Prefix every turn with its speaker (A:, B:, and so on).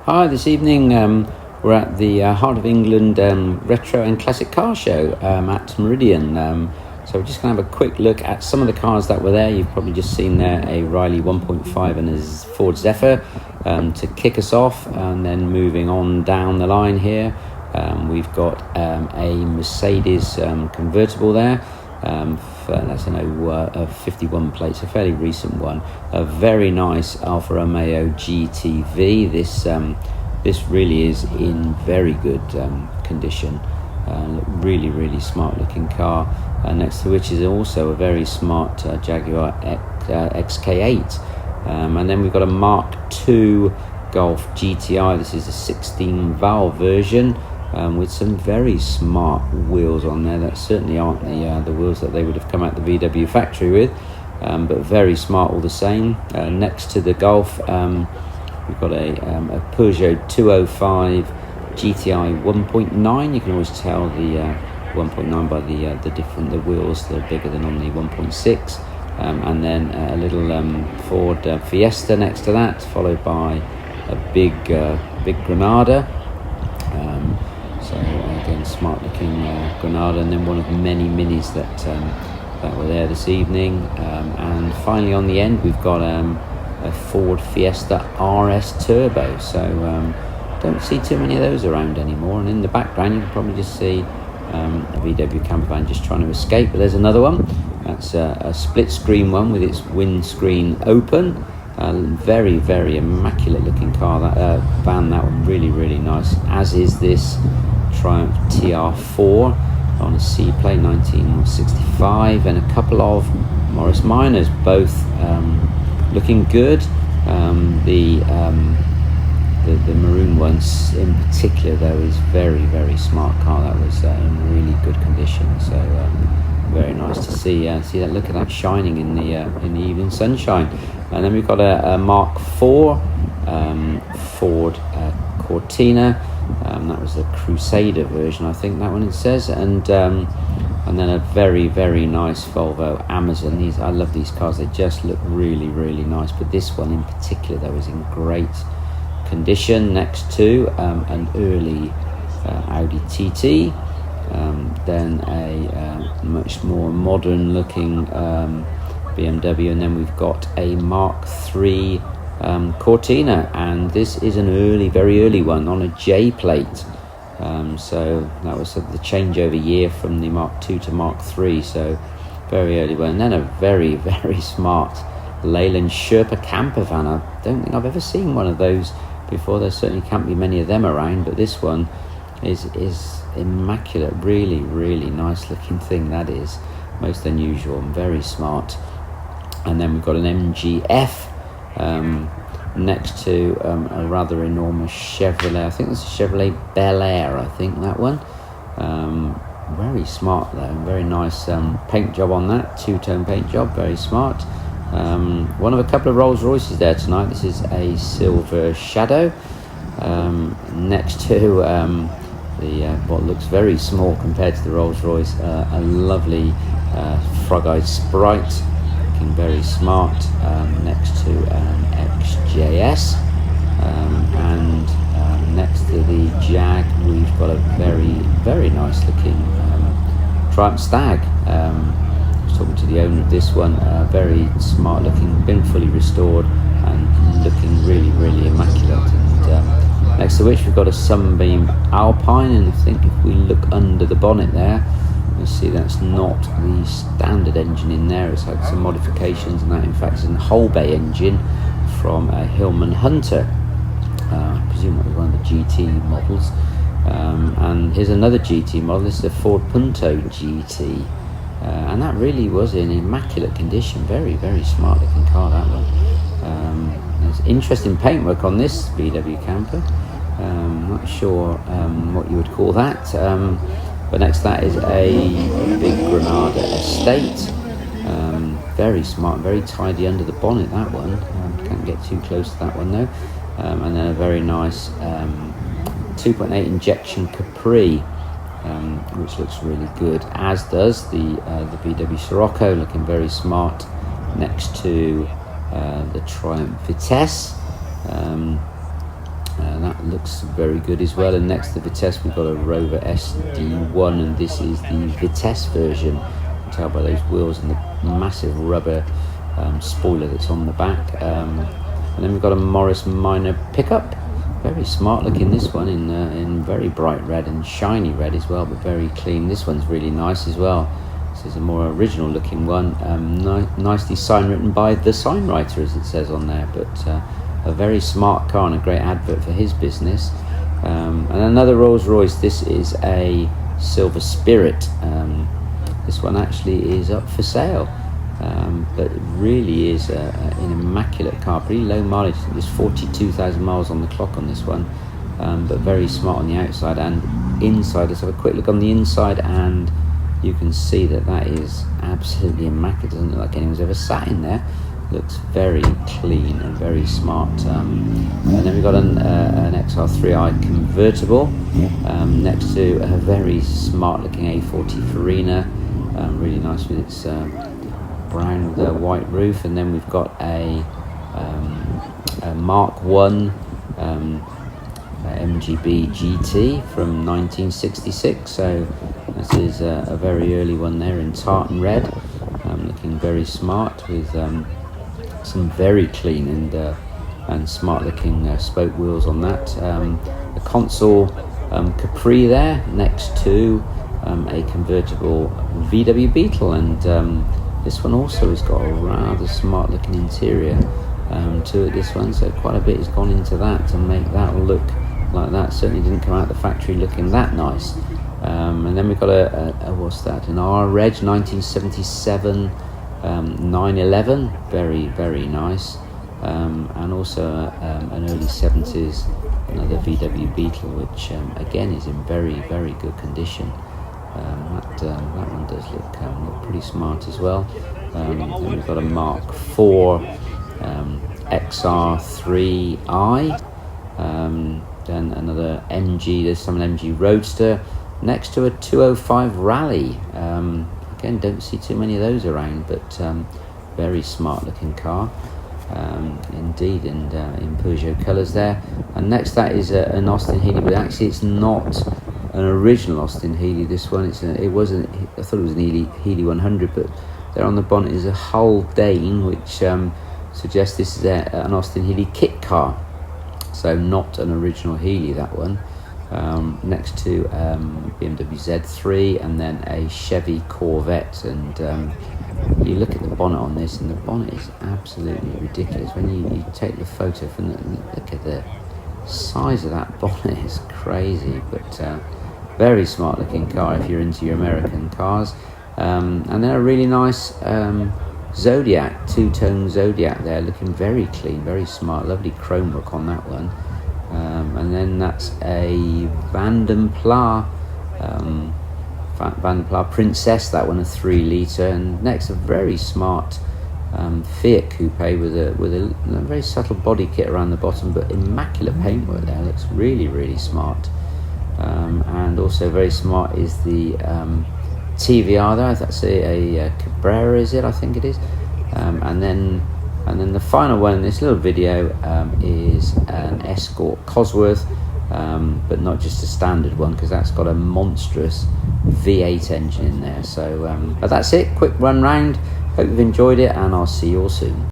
A: Hi, this evening we're at the Heart of England Retro and Classic Car Show at Meridian. So we're just going to have a quick look at some of the cars that were there. You've probably just seen there a Riley 1.5 and a Ford Zephyr to kick us off, and then moving on down the line here. We've got a Mercedes convertible there. That's a 51 plate, a fairly recent one. A very nice Alfa Romeo GTV. This really is in very good condition. Really, really smart looking car. Next to which is also a very smart Jaguar XK8. And then we've got a Mark II Golf GTI. This is a 16 valve version. With some very smart wheels on there that certainly aren't the wheels that they would have come out the VW factory with, but very smart all the same. Next to the Golf, we've got a Peugeot 205 GTI 1.9. You can always tell the 1.9 by the wheels. They're bigger than on the 1.6, and then a little Ford Fiesta next to that, followed by a big Granada. So again, smart looking Granada, and then one of many minis that were there this evening. And finally on the end we've got a Ford Fiesta RS Turbo. So don't see too many of those around anymore. And in the background you can probably just see a VW camper van just trying to escape. But there's another one. That's a split screen one with its windscreen open. Very, very immaculate looking car, that van. That one really, really nice, as is this Triumph TR4 on a C plate 1965, and a couple of Morris Minors, both looking good. The maroon ones in particular though is very, very smart car. That was in really good condition, so very nice to see that. Look at that shining in the evening sunshine. And then we've got a Mark IV Ford Cortina. That was the Crusader version, I think that one it says. And then a very, very nice Volvo Amazon. I love these cars. They just look really, really nice. But this one in particular though is in great condition. Next to an early Audi TT. Then a much more modern looking BMW, and then we've got a Mark III Cortina, and this is an very early one on a J plate. So that was the changeover year from the Mark II to Mark III, so very early one. And then a very, very smart Leyland Sherpa camper van. I don't think I've ever seen one of those before. There certainly can't be many of them around, but this one is immaculate. Really, really nice looking thing, that is. Most unusual and very smart. And then we've got an MGF next to a rather enormous Chevrolet. I think it's a Chevrolet Bel Air, I think, that one. Very smart though, very nice paint job on that, two-tone paint job, very smart. One of a couple of Rolls Royces there tonight. This is a Silver Shadow. Next to what looks very small compared to the Rolls Royce, a lovely frog-eyed Sprite, looking very smart, next to an XJS, and next to the Jag we've got a very, very nice looking Triumph Stag. I was talking to the owner of this one, very smart looking, been fully restored and looking really, really immaculate. And next to which we've got a Sunbeam Alpine, and I think if we look under the bonnet there, you'll see that's not the standard engine in there. It's had some modifications, and that in fact is an Holbay engine from a Hillman Hunter. I presume that was one of the GT models. And here's another GT model. This is a Ford Punto GT. And that really was in immaculate condition. Very, very smart looking car, that one. There's interesting paintwork on this VW camper. Not sure what you would call that. But next to that is a big Granada Estate. Very smart, very tidy under the bonnet, that one. Can't get too close to that one though. And then a very nice 2.8 injection Capri, which looks really good, as does the VW Scirocco, looking very smart, next to the Triumph Vitesse. That that looks very good as well. And next to Vitesse, we've got a Rover SD1, and this is the Vitesse version. You can tell by those wheels and the massive rubber spoiler that's on the back. And then we've got a Morris Minor pickup. Very smart looking, this one, in very bright red and shiny red as well, but very clean. This one's really nice as well. This is a more original looking one. Nicely sign written by the sign writer, as it says on there, but a very smart car and a great advert for his business. And another Rolls Royce. This is a Silver Spirit. This one actually is up for sale, but it really is an immaculate car. Pretty low mileage. There's 42,000 miles on the clock on this one, but very smart on the outside and inside. Let's have a quick look on the inside, and you can see that is absolutely immaculate. Doesn't look like anyone's ever sat in there. Looks very clean and very smart. And then we've got an XR3i convertible next to a very smart looking A40 Farina, really nice with its brown with a white roof. And then we've got a Mark 1 MGB GT from 1966, so this is a very early one there in tartan red, looking very smart with some very clean and smart looking spoke wheels on that. A console Capri there next to a convertible VW Beetle, and this one also has got a rather smart looking interior to it, this one, so quite a bit has gone into that to make that look like that. Certainly didn't come out the factory looking that nice. And then we've got a what's that, an R-Reg 1977 911, very, very nice. And also an early 70s, another VW Beetle, which again is in very, very good condition. That one does look pretty smart as well. Then we've got a Mark IV XR3i, then another MG, there's some MG Roadster next to a 205 Rally. Again, don't see too many of those around, but very smart looking car indeed, and in Peugeot colours there. And next that is an Austin Healey, but actually it's not an original Austin Healey, this one. I thought it was an Healey 100, but there on the bonnet is a Hull Dane, which suggests this is an Austin Healey kit car, so not an original Healey, that one. Next to BMW Z3, and then a Chevy Corvette. And you look at the bonnet on this, and the bonnet is absolutely ridiculous. When you take the photo from look at the size of that bonnet, is crazy. But very smart looking car if you're into your American cars. And then a really nice Zodiac, two-tone Zodiac there, looking very clean, very smart, lovely chrome look on that one. And then that's a Vanden Plas Princess, that one, a 3 litre. And next a very smart Fiat Coupe with a very subtle body kit around the bottom, but immaculate paintwork there. Looks really, really smart. And also very smart is the TVR there. That's a Cabrera, is it? I think it is. And then the final one in this little video is an Escort Cosworth, but not just a standard one, because that's got a monstrous V8 engine in there. So, but that's it. Quick run round. Hope you've enjoyed it, and I'll see you all soon.